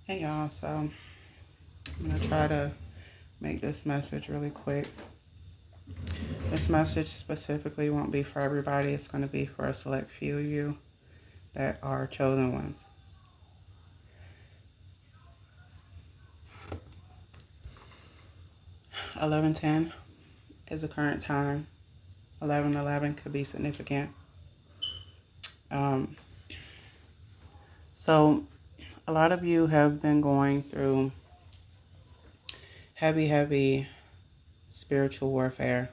Hey y'all, so I'm gonna try to make this message really quick. This message specifically won't be for everybody, it's gonna be for a select few of you that are chosen ones. 11:10 is the current time. 11:11 could be significant. Um, so a lot of you have been going through heavy spiritual warfare.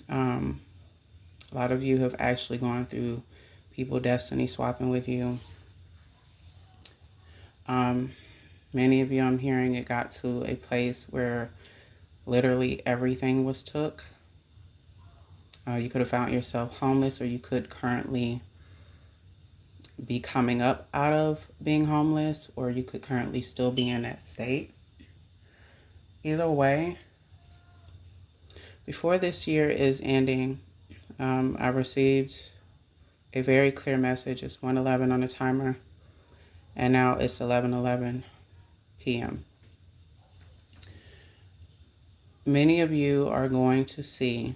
A lot of you have actually gone through people destiny swapping with you. Many of you, I'm hearing, it got to a place where literally everything was took. You could have found yourself homeless, or you could currently be coming up out of being homeless, or you could currently still be in that state. Either way, before this year is ending, I received a very clear message. It's 1:11 on the timer, and now it's 11:11 p.m. Many of you are going to see,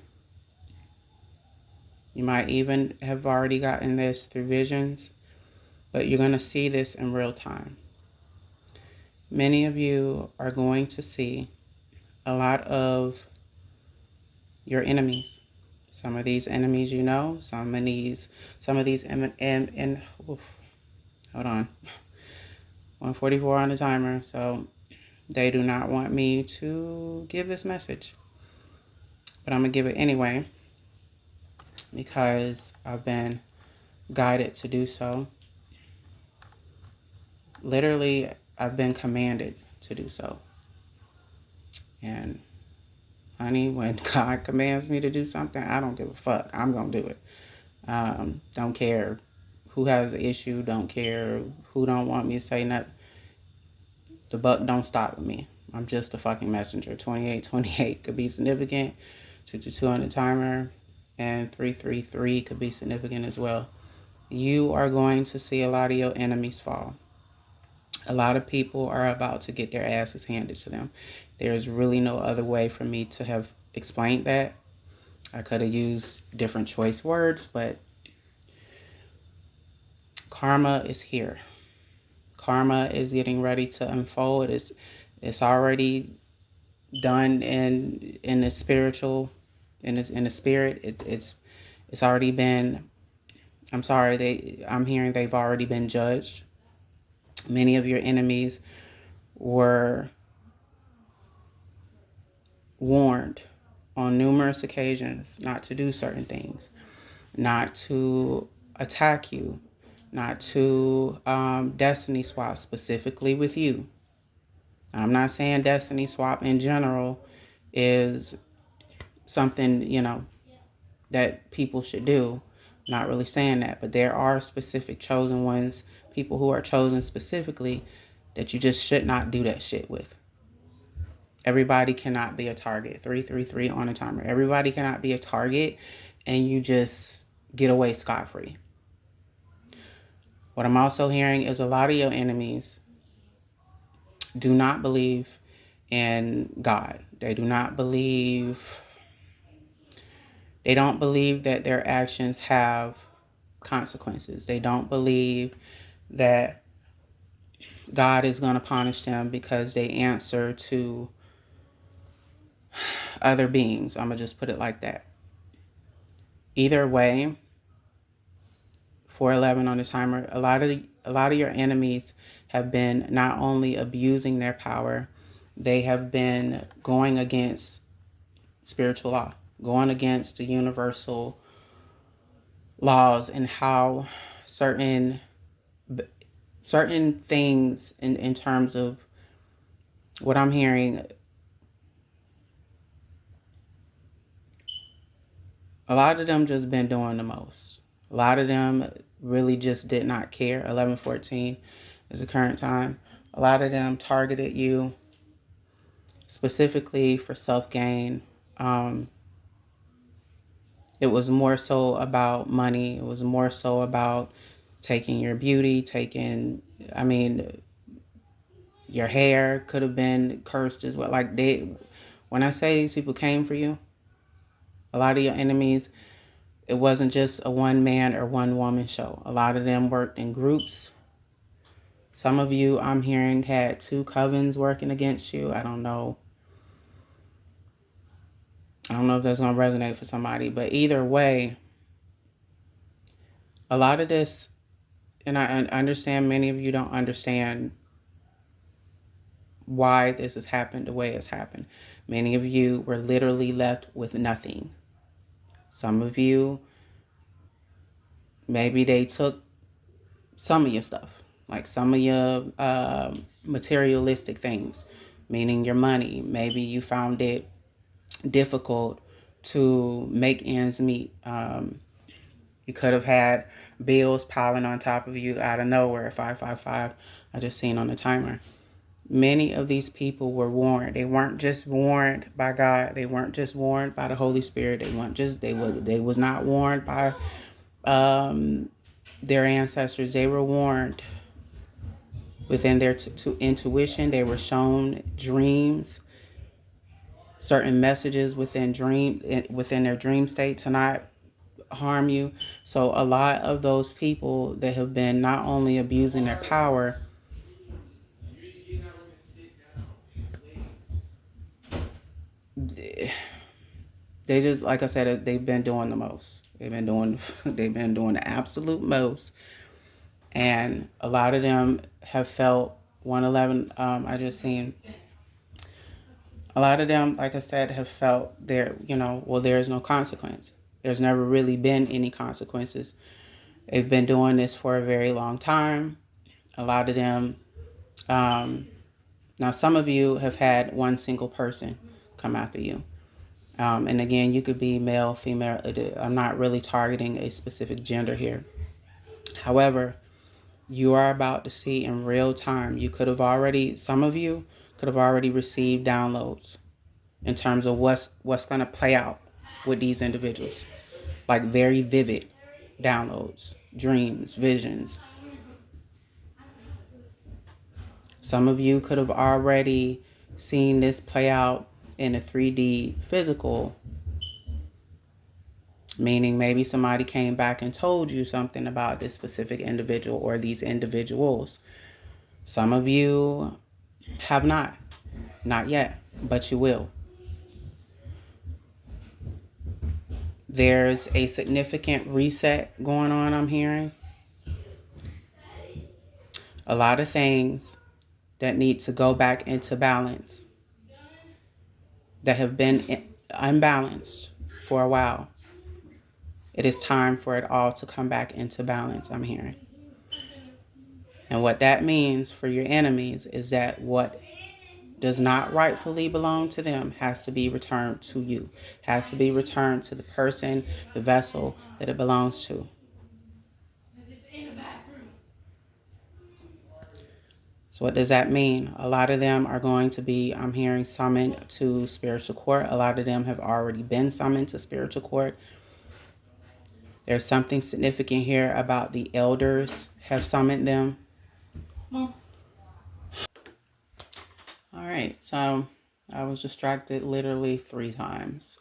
you might even have already gotten this through visions, but you're going to see this in real time. Many of you are going to see a lot of your enemies. Some of these enemies, some of these, hold on, 144 on the timer. So they do not want me to give this message, but I'm gonna give it anyway because I've been guided to do so. Literally, I've been commanded to do so. And honey, when God commands me to do something, I don't give a fuck. I'm gonna do it. Don't care who has an issue. Don't care who don't want me to say nothing. The buck don't stop with me. I'm just a fucking messenger. 2828 could be significant. 222 on the timer, and 333 could be significant as well. You are going to see a lot of your enemies fall. A lot of people are about to get their asses handed to them. There's really no other way for me to have explained that. I could have used different choice words, but karma is here. Karma is getting ready to unfold. It's already done in the spiritual, in the spirit. It's already been. I'm hearing they've already been judged. Many of your enemies were warned on numerous occasions not to do certain things, not to attack you, not to destiny swap specifically with you. I'm not saying destiny swap in general is something, that people should do. I'm not really saying that, but there are specific chosen ones, people who are chosen specifically that you just should not do that shit with. Everybody cannot be a target. 333 on a timer. Everybody cannot be a target and you just get away scot-free. What I'm also hearing is a lot of your enemies do not believe in God. They don't believe that their actions have consequences. They don't believe that God is going to punish them because they answer to other beings. I'm going to just put it like that. Either way, 411 on the timer, a lot of your enemies have been not only abusing their power, they have been going against spiritual law, going against the universal laws and how certain things in terms of what I'm hearing. A lot of them just been doing the most. A lot of them really just did not care. 1114 is the current time. A lot of them targeted you specifically for self-gain. It was more so about money. It was more so about taking your beauty, Your hair could have been cursed as well. Like when I say these people came for you, a lot of your enemies, it wasn't just a one man or one woman show. A lot of them worked in groups. Some of you, I'm hearing, had two covens working against you. I don't know. I don't know if that's going to resonate for somebody, but either way, a lot of this, and I understand many of you don't understand why this has happened the way it's happened. Many of you were literally left with nothing. Some of you, maybe they took some of your stuff, like some of your materialistic things, meaning your money. Maybe you found it difficult to make ends meet. You could have had bills piling on top of you out of nowhere. 555, I just seen on the timer. Many of these people were warned. They weren't just warned by God. They weren't just warned by the Holy Spirit. They weren't just they was not warned by their ancestors. They were warned within their intuition. They were shown dreams, certain messages within their dream state to not harm you. So a lot of those people that have been not only abusing their power, they just, like I said, they've been doing the most. They've been doing the absolute most. And a lot of them have felt 111. I just seen a lot of them, like I said, have felt there's no consequence. There's never really been any consequences. They've been doing this for a very long time. A lot of them, now some of you have had one single person come after you. And again, you could be male, female. I'm not really targeting a specific gender here. However, you are about to see in real time. Some of you could have already received downloads in terms of what's going to play out with these individuals. Like very vivid downloads, dreams, visions. Some of you could have already seen this play out in a 3D physical, meaning maybe somebody came back and told you something about this specific individual or these individuals. Some of you have not yet, but you will. There's a significant reset going on, I'm hearing. A lot of things that need to go back into balance, that have been unbalanced for a while. It is time for it all to come back into balance, I'm hearing. And what that means for your enemies is that what does not rightfully belong to them has to be returned to you, has to be returned to the person, the vessel that it belongs to. So what does that mean? A lot of them are going to be, I'm hearing, summoned to spiritual court. A lot of them have already been summoned to spiritual court. There's something significant here about the elders have summoned them. All right, so I was distracted literally 3 times.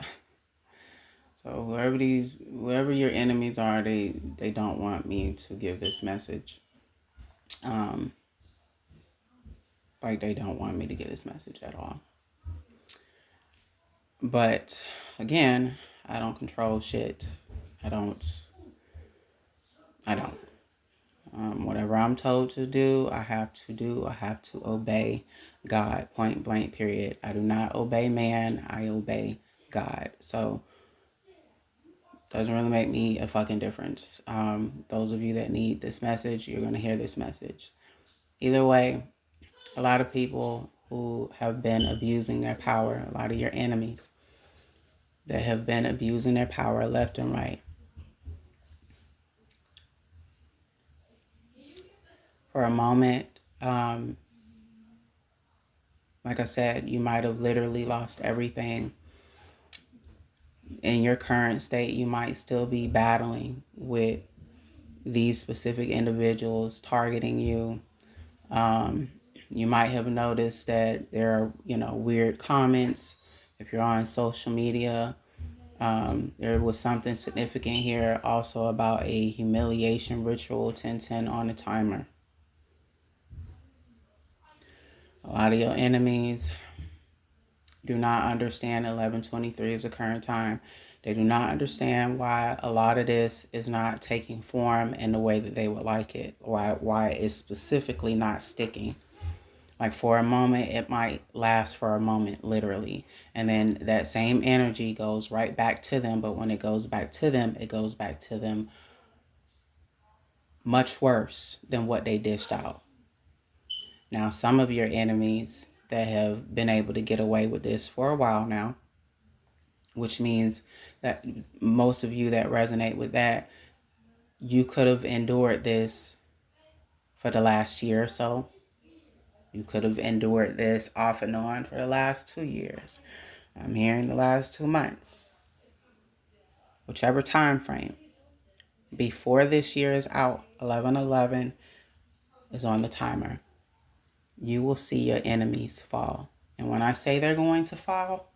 So whoever your enemies are, they don't want me to give this message. Like they don't want me to get this message at all. But again, I don't control shit. I don't. Whatever I'm told to do, I have to do. I have to obey God, point blank, period. I do not obey man. I obey God. So doesn't really make me a fucking difference. Those of you that need this message, you're going to hear this message. Either way, a lot of people who have been abusing their power, a lot of your enemies that have been abusing their power left and right. For a moment, like I said, you might have literally lost everything. In your current state, you might still be battling with these specific individuals targeting you. You might have noticed that there are, weird comments. If you're on social media, there was something significant here also about a humiliation ritual 1010 on the timer. A lot of your enemies do not understand 1123 is the current time. They do not understand why a lot of this is not taking form in the way that they would like it. Why it's specifically not sticking. Like for a moment, it might last for a moment, literally. And then that same energy goes right back to them. But when it goes back to them, it goes back to them much worse than what they dished out. Now, some of your enemies that have been able to get away with this for a while now, which means that most of you that resonate with that, you could have endured this for the last year or so. You could have endured this off and on for the last 2 years. I'm hearing the last 2 months. Whichever time frame. Before this year is out, 11/11 is on the timer. You will see your enemies fall. And when I say they're going to fall,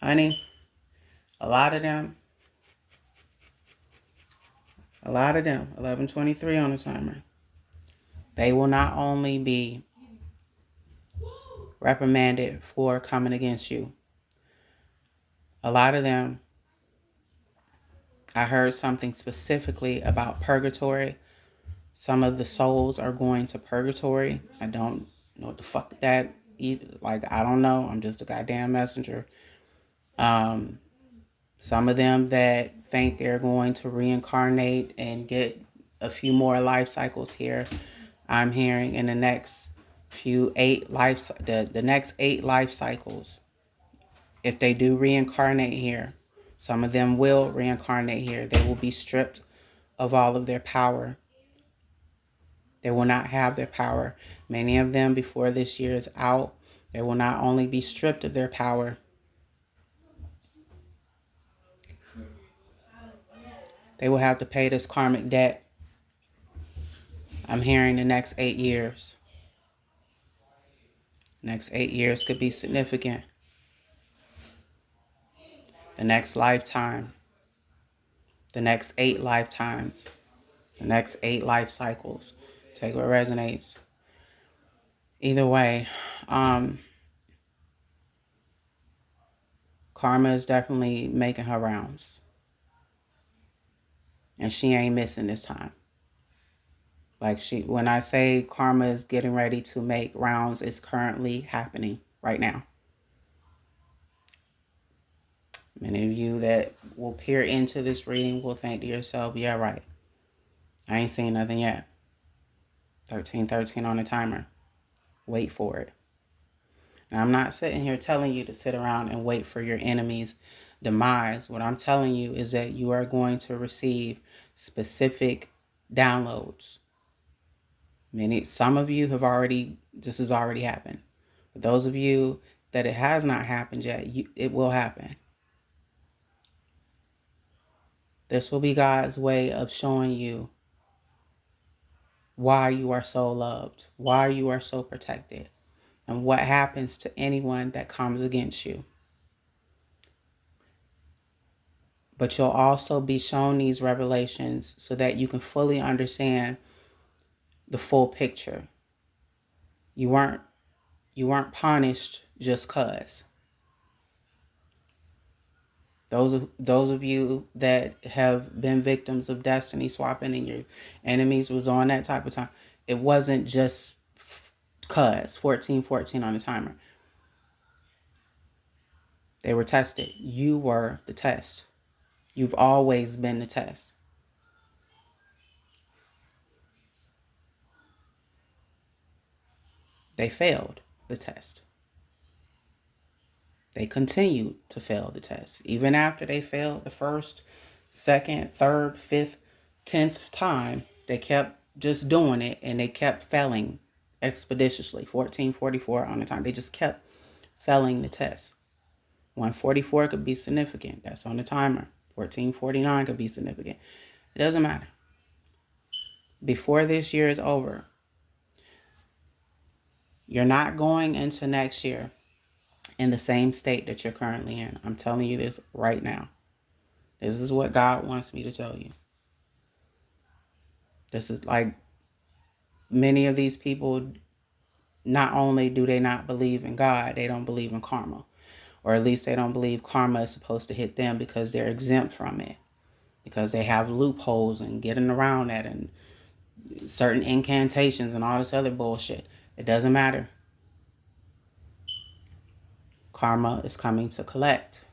honey, a lot of them, 11/23 on the timer, they will not only be reprimanded for coming against you. A lot of them, I heard something specifically about purgatory. Some of the souls are going to purgatory. I don't know what the fuck that, like, I don't know. I'm just a goddamn messenger. Some of them that think they're going to reincarnate and get a few more life cycles here. I'm hearing in the next the next 8 life cycles, if they do reincarnate here, some of them will reincarnate here. They will be stripped of all of their power. They will not have their power. Many of them, before this year is out, they will not only be stripped of their power, they will have to pay this karmic debt. I'm hearing the next 8 years. Next 8 years could be significant. The next lifetime. The next 8 lifetimes. The next 8 life cycles. Take what resonates. Either way, karma is definitely making her rounds. And she ain't missing this time. Like when I say karma is getting ready to make rounds, it's currently happening right now. Many of you that will peer into this reading will think to yourself, yeah, right. I ain't seen nothing yet. 1313 on the timer. Wait for it. And I'm not sitting here telling you to sit around and wait for your enemy's demise. What I'm telling you is that you are going to receive specific downloads. Some of you have this has already happened. For those of you that it has not happened yet, it will happen. This will be God's way of showing you why you are so loved, why you are so protected, and what happens to anyone that comes against you. But you'll also be shown these revelations so that you can fully understand the full picture. You weren't punished just 'cause. Those of you that have been victims of destiny swapping and your enemies was on that type of time, it wasn't just 'cause 1414 on the timer. They were tested. You were the test. You've always been the test. They failed the test. They continued to fail the test. Even after they failed the first, second, third, fifth, 10th time, they kept just doing it and they kept failing expeditiously. 1444 on the time. They just kept failing the test. 144 could be significant. That's on the timer. 1449 could be significant. It doesn't matter. Before this year is over, You're not going into next year in the same state that you're currently in. I'm telling you this right now. This is what God wants me to tell you. This is like, many of these people, not only do they not believe in God, they don't believe in karma. Or at least they don't believe karma is supposed to hit them because they're exempt from it. Because they have loopholes and getting around that and certain incantations and all this other bullshit. It doesn't matter. Karma is coming to collect.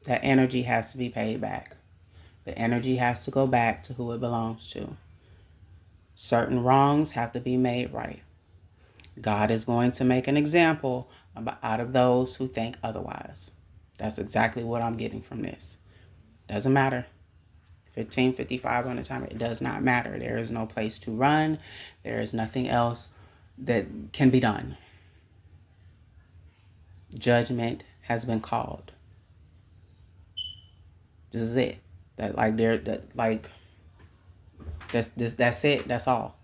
That energy has to be paid back. The energy has to go back to who it belongs to. Certain wrongs have to be made right. God is going to make an example out of those who think otherwise. That's exactly what I'm getting from this. Doesn't matter. 15:55 on the timer. It does not matter. There is no place to run. There is nothing else that can be done. Judgment has been called. This is it. That's it. That's all.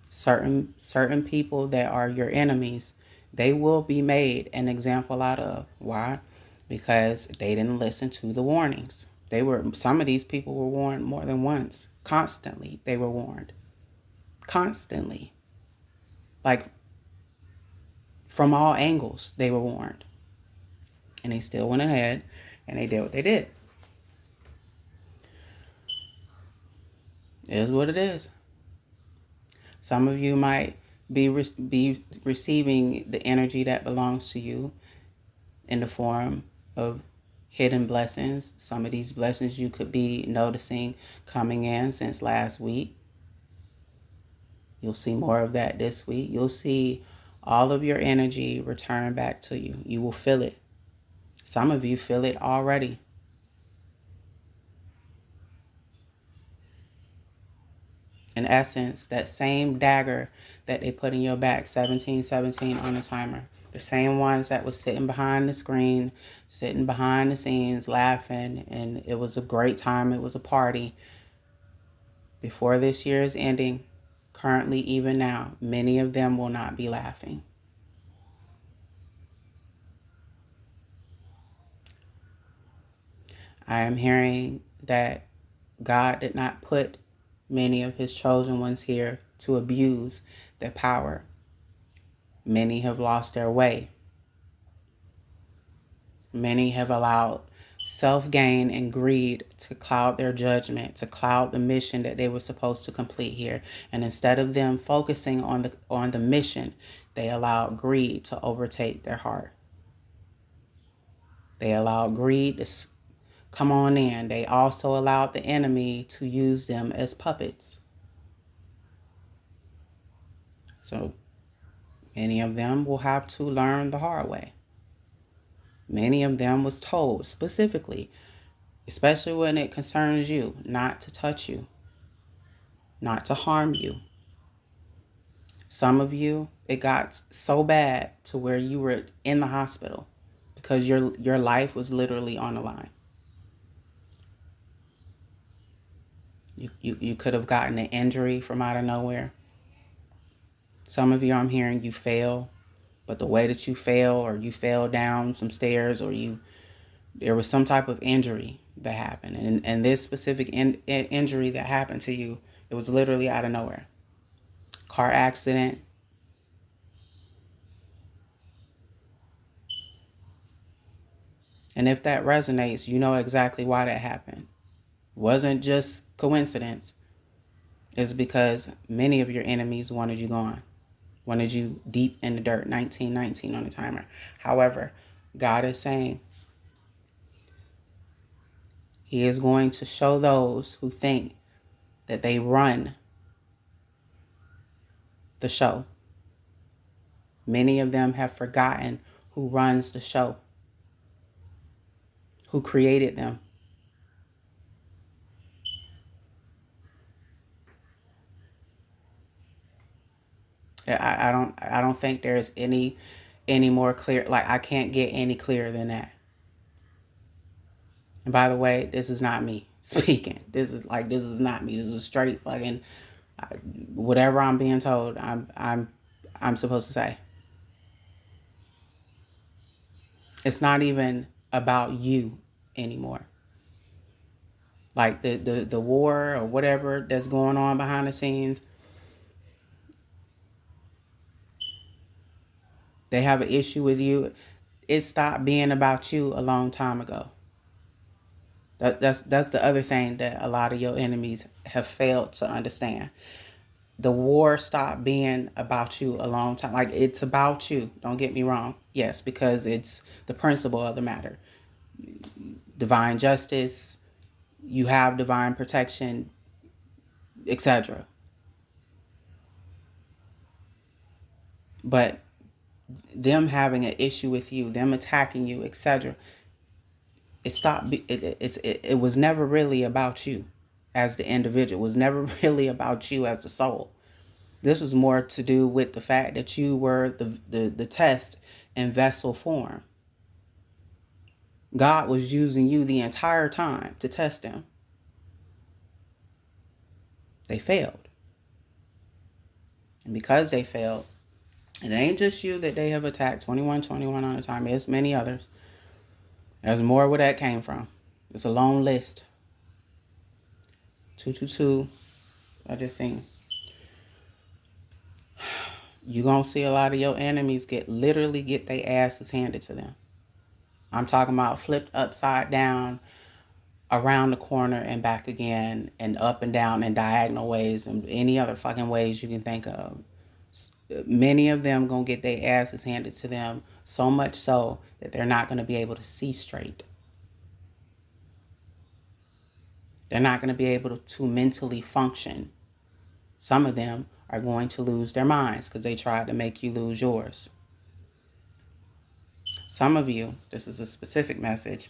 Certain people that are your enemies, they will be made an example out of. Why? Because they didn't listen to the warnings. Some of these people were warned more than once. Constantly, they were warned. Constantly. Like, from all angles, they were warned. And they still went ahead and they did what they did. It is what it is. Some of you might be receiving the energy that belongs to you in the form of hidden blessings. Some of these blessings you could be noticing coming in since last week. You'll see more of that this week. You'll see all of your energy return back to you. You will feel it. Some of you feel it already. In essence, that same dagger that they put in your back, 1717 on the timer, the same ones that was sitting behind the screen, sitting behind the scenes, laughing, and it was a great time. It was a party. Before this year is ending, currently even now, many of them will not be laughing. I am hearing that God did not put many of his chosen ones here to abuse their power. Many have lost their way. Many have allowed self-gain and greed to cloud their judgment, to cloud the mission that they were supposed to complete here. And instead of them focusing on the mission, they allowed greed to overtake their heart. They allowed greed to come on in. They also allowed the enemy to use them as puppets. So many of them will have to learn the hard way. Many of them was told specifically, especially when it concerns you, not to touch you, not to harm you. Some of you, it got so bad to where you were in the hospital because your life was literally on the line. You could have gotten an injury from out of nowhere. Some of you, I'm hearing you fail, but the way that you fell, or you fell down some stairs, or there was some type of injury that happened. And this specific injury that happened to you, it was literally out of nowhere. Car accident. And if that resonates, you know exactly why that happened. It wasn't just coincidence. It's because many of your enemies wanted you gone. Wanted you deep in the dirt. 1919 on the timer. However, God is saying he is going to show those who think that they run the show. Many of them have forgotten who runs the show, who created them. I don't think there's any more clear. Like, I can't get any clearer than that. And by the way, this is not me. speaking. This is not me. This is straight fucking whatever I'm being told. I'm supposed to say. It's not even about you anymore. Like the war or whatever that's going on behind the scenes. They have an issue with you. It stopped being about you a long time ago. That's the other thing that a lot of your enemies have failed to understand. The war stopped being about you a long time. Like, it's about you. Don't get me wrong. Yes, because it's the principle of the matter. Divine justice, you have divine protection, etc. But them having an issue with you, them attacking you, etc. It was never really about you as the individual. It was never really about you as the soul. This was more to do with the fact that you were the test in vessel form. God was using you the entire time to test them. They failed. And because they failed, it ain't just you that they have attacked 2121 on a time. It's many others. There's more where that came from. It's a long list. 222. I just seen. You're going to see a lot of your enemies literally get their asses handed to them. I'm talking about flipped upside down, around the corner and back again, and up and down in diagonal ways, and any other fucking ways you can think of. Many of them gonna get their asses handed to them, so much so that they're not gonna be able to see straight. They're not gonna be able to mentally function. Some of them are going to lose their minds because they tried to make you lose yours. Some of you, this is a specific message,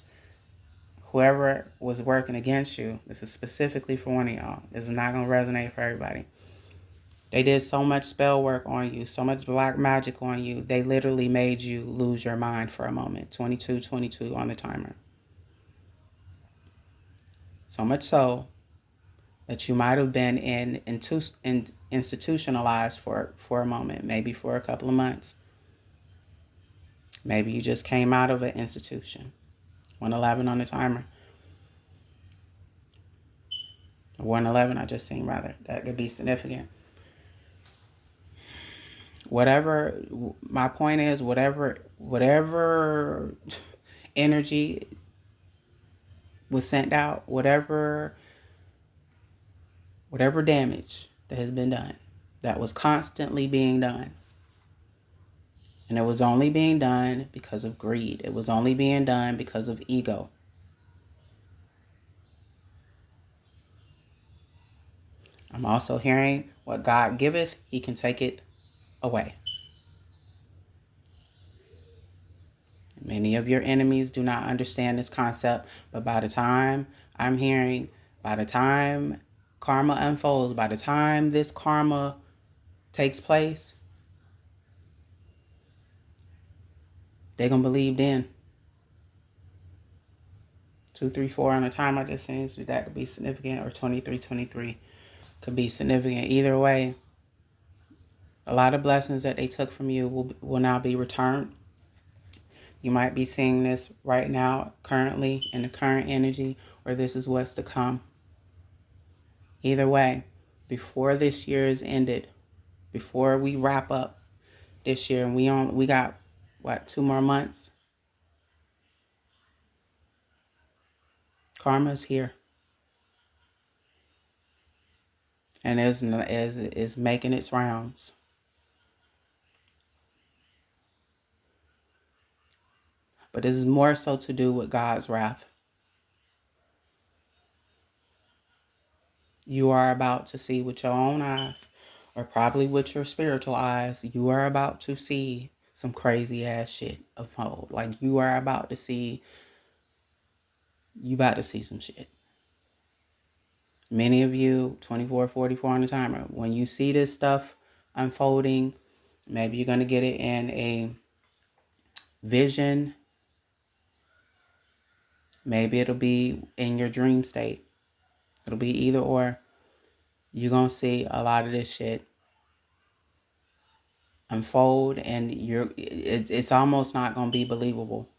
whoever was working against you, this is specifically for one of y'all. This is not going to resonate for everybody. They did so much spell work on you, so much black magic on you, they literally made you lose your mind for a moment. 2222 on the timer. So much so that you might have been institutionalized for a moment, maybe for a couple of months. Maybe you just came out of an institution. 111 on the timer. 111 I just seen, rather. That could be significant. Whatever, my point is, whatever energy was sent out, whatever damage that has been done, that was constantly being done. And it was only being done because of greed. It was only being done because of ego. I'm also hearing what God giveth, he can take it away. Many of your enemies do not understand this concept, but by the time karma unfolds, by the time this karma takes place, they're going to believe then. 234 on the time I just seen, so that could be significant, or 2323 could be significant. Either way, a lot of blessings that they took from you will now be returned. You might be seeing this right now, currently, in the current energy, or this is what's to come. Either way, before this year is ended, before we wrap up this year, and we got, 2 more months? Karma's here. And is making its rounds. But this is more so to do with God's wrath. You are about to see with your own eyes, or probably with your spiritual eyes, you are about to see some crazy ass shit unfold. Like, you about to see some shit. Many of you, 2444 on the timer, when you see this stuff unfolding, maybe you're going to get it in a vision. Maybe it'll be in your dream state. It'll be either or. You're going to see a lot of this shit unfold, and it's almost not going to be believable.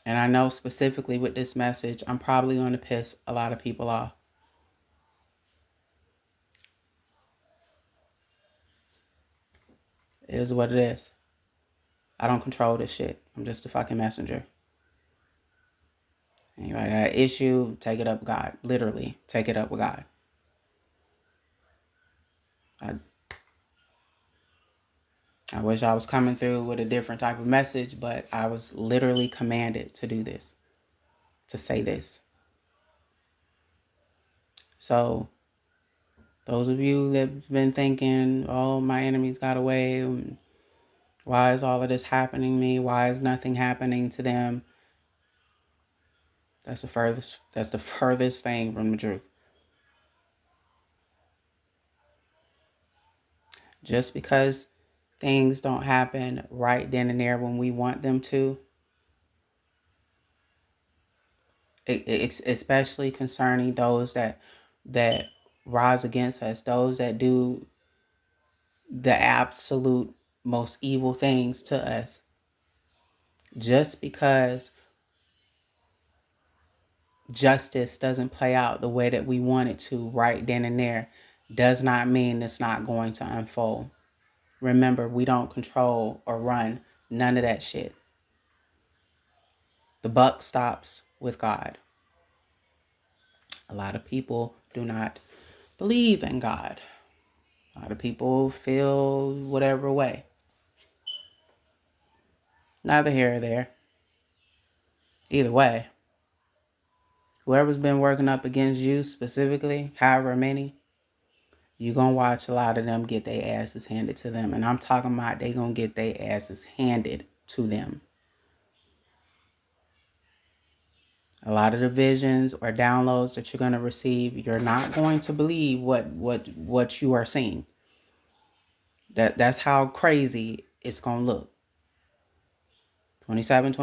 And I know specifically with this message, I'm probably going to piss a lot of people off. It is what it is. I don't control this shit. I'm just a fucking messenger. Anybody got an issue, take it up with God. Literally, take it up with God. I wish I was coming through with a different type of message, but I was literally commanded to do this, to say this. So, those of you that've been thinking, oh, my enemies got away, why is all of this happening to me? Why is nothing happening to them? That's the furthest thing from the truth. Just because things don't happen right then and there when we want them to, especially concerning those that rise against us, those that do the absolute most evil things to us. Just because justice doesn't play out the way that we want it to right then and there does not mean it's not going to unfold. Remember, we don't control or run none of that shit. The buck stops with God. A lot of people do not believe in God. A lot of people feel whatever way. Neither here or there. Either way, whoever's been working up against you specifically, however many, you're going to watch a lot of them get their asses handed to them. And I'm talking about they going to get their asses handed to them. A lot of the visions or downloads that you're going to receive, you're not going to believe what you are seeing. That's how crazy it's going to look. 27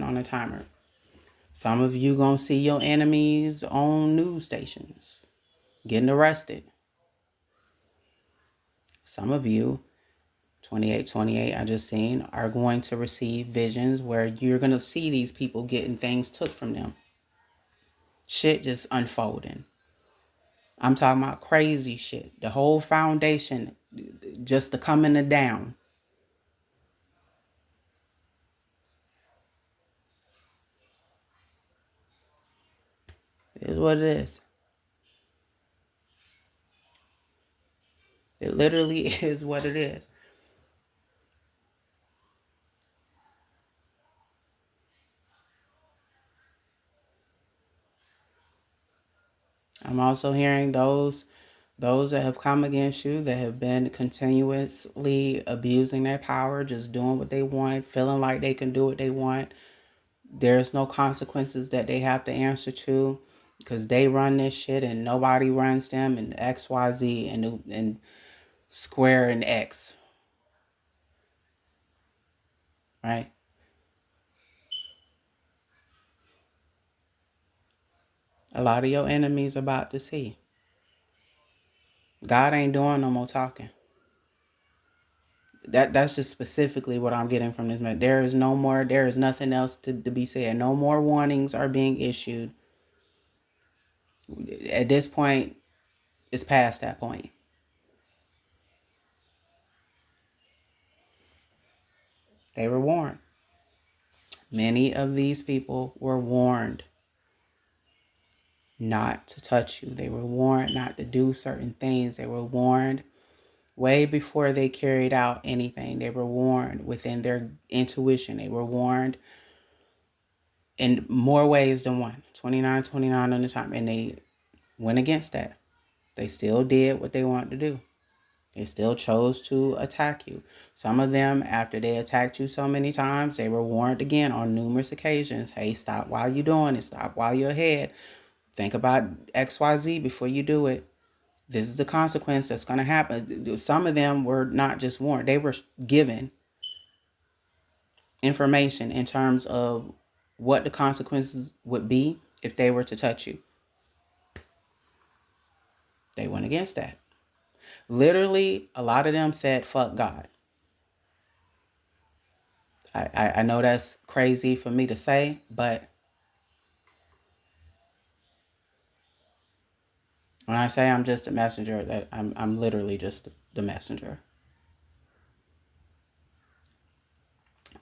on the timer. Some of you going to see your enemies on news stations getting arrested. Some of you, 28 I just seen, are going to receive visions where you're going to see these people getting things took from them. Shit just unfolding. I'm talking about crazy shit. The whole foundation just the coming to down. It is what it is. It literally is what it is. I'm also hearing those that have come against you, that have been continuously abusing their power, just doing what they want, feeling like they can do what they want. There's no consequences that they have to answer to because they run this shit and nobody runs them, and XYZ and square and X. Right? A lot of your enemies about to see. God ain't doing no more talking. That's just specifically what I'm getting from this man. There is nothing else to be said. No more warnings are being issued. At this point, it's past that point. They were warned. Many of these people were warned not to touch you. They were warned not to do certain things. They were warned way before they carried out anything. They were warned within their intuition. They were warned in more ways than one. 29 on the time. And they went against that. They still did what they wanted to do. They still chose to attack you. Some of them, after they attacked you so many times, they were warned again on numerous occasions. Hey, stop while you're doing it. Stop while you're ahead. Think about XYZ before you do it. This is the consequence that's going to happen. Some of them were not just warned. They were given information in terms of what the consequences would be if they were to touch you. They went against that. Literally, a lot of them said, fuck God. I know that's crazy for me to say, but when I say I'm just a messenger, that I'm literally just the messenger.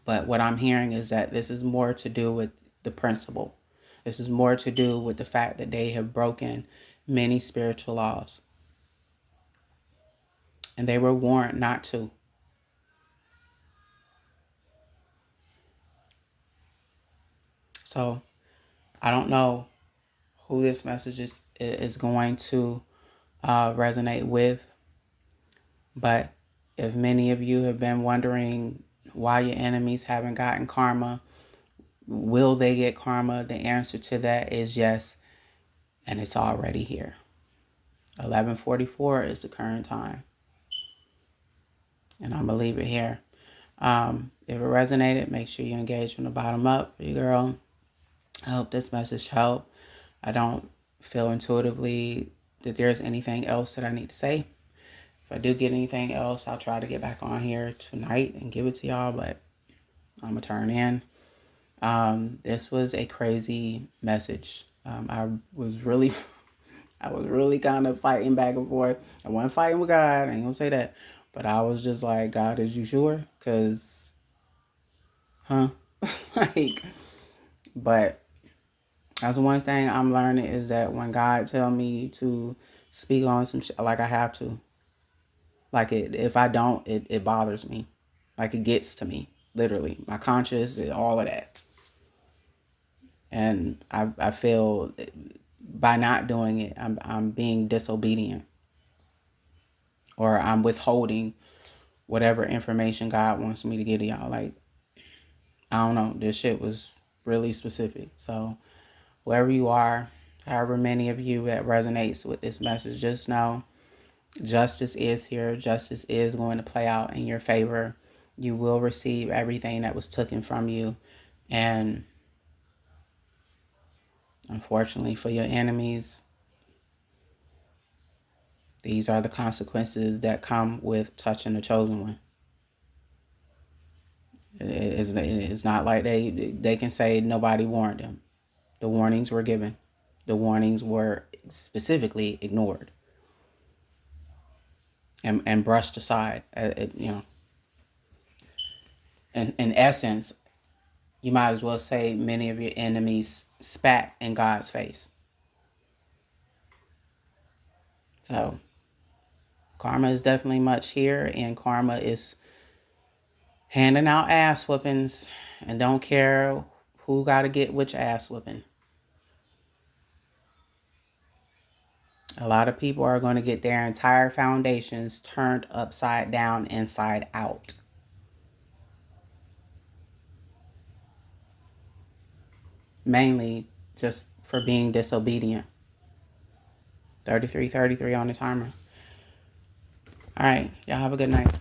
But what I'm hearing is that this is more to do with the principle. This is more to do with the fact that they have broken many spiritual laws. And they were warned not to. So I don't know who this message is going to resonate with. But if many of you have been wondering why your enemies haven't gotten karma, will they get karma? The answer to that is yes, and it's already here. 11:44 is the current time, and I'm gonna leave it here. If it resonated, make sure you engage from the bottom up, your girl. I hope this message helped. I don't feel intuitively that there's anything else that I need to say. If I do get anything else, I'll try to get back on here tonight and give it to y'all, but I'm gonna turn in. This was a crazy message. I was really kind of fighting back and forth. I wasn't fighting with God, I ain't gonna say that. But I was just like, God, is you sure? Cause, like, but that's one thing I'm learning is that when God tell me to speak on some shit, like I have to. Like if I don't, it bothers me. Like it gets to me, literally. My conscience, all of that. And I feel by not doing it, I'm being disobedient, or I'm withholding whatever information God wants me to get to y'all. Like, I don't know. This shit was really specific. So wherever you are, however many of you that resonates with this message, just know justice is here. Justice is going to play out in your favor. You will receive everything that was taken from you. And unfortunately for your enemies, these are the consequences that come with touching the chosen one. It's not like they can say nobody warned them. The warnings were given. The warnings were specifically ignored and brushed aside. In essence, you might as well say many of your enemies spat in God's face. So karma is definitely much here, and karma is handing out ass whoopings and don't care who got to get which ass whooping. A lot of people are going to get their entire foundations turned upside down, inside out. Mainly just for being disobedient. 33:33 on the timer. All right, y'all have a good night.